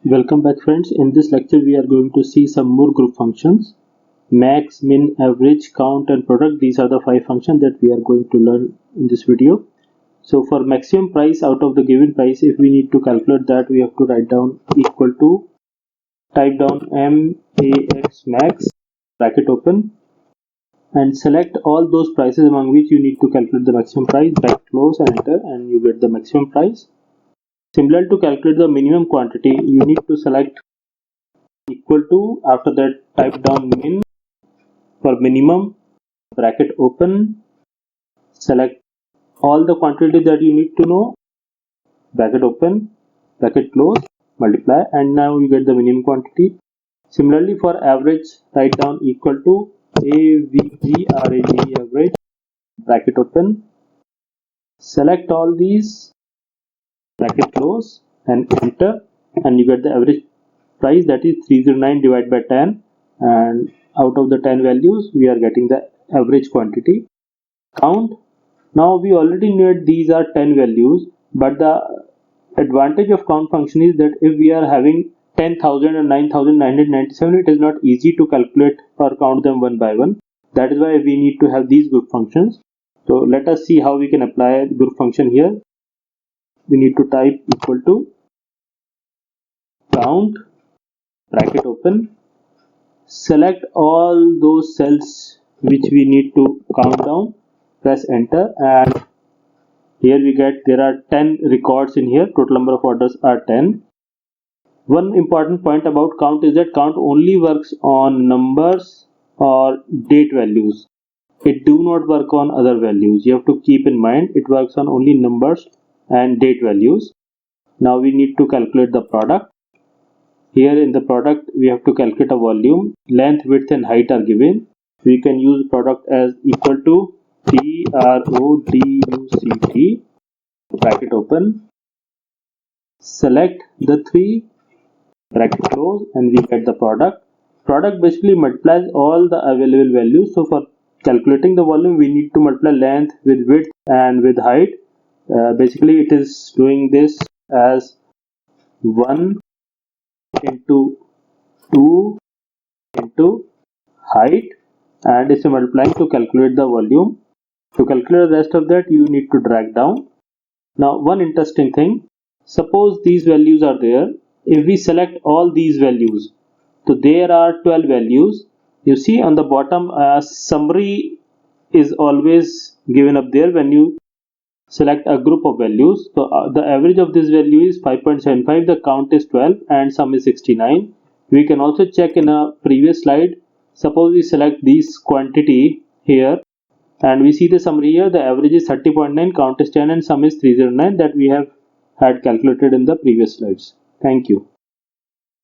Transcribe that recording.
Welcome back friends. In this lecture we are going to see some more group functions. Max, min, average, count and product. These are the 5 functions that we are going to learn in this video. So for maximum price out of the given price, if we need to calculate that, we have to write down equal to, type down max max, bracket open, and select all those prices among which you need to calculate the maximum price, bracket close and enter, and you get the maximum price. Similar to calculate the minimum quantity, you need to select equal to, after that type down min for minimum, bracket open, select all the quantity that you need to know, bracket open, bracket close, multiply, and now you get the minimum quantity. Similarly for average, write down equal to AVG average, bracket open, select all these, bracket close and enter, and you get the average price, that is 309 divided by 10, and out of the 10 values we are getting the average quantity. Count, now we already know these are 10 values, but the advantage of count function is that if we are having 10,000 and 9,997, it is not easy to calculate or count them one by one. That is why we need to have these group functions. So let us see how we can apply the group function here. We need to type equal to count, bracket open, select all those cells which we need to count down, press enter, and here we get there are 10 records in here. Total number of orders are 10. One important point about count is that count only works on numbers or date values. It do not work on other values. You have to keep in mind it works on only numbers and date values. Now we need to calculate the product. Here in the product we have to calculate a volume, length, width and height are given. We can use product as equal to PRODUCT, bracket open, select the 3, bracket close, and we get the product. Product basically multiplies all the available values. So for calculating the volume we need to multiply length with width and with height. Basically it is doing this as 1 into 2 into height, and it's multiplying to calculate the volume. To calculate the rest of that you need to drag down. Now one interesting thing, suppose these values are there. If we select all these values, so there are 12 values. You see on the bottom summary is always given up there when you select a group of values. So the average of this value is 5.75, the count is 12 and sum is 69. We can also check in a previous slide. Suppose we select this quantity here and we see the summary here, the average is 30.9, count is 10 and sum is 309, that we have had calculated in the previous slides. Thank you.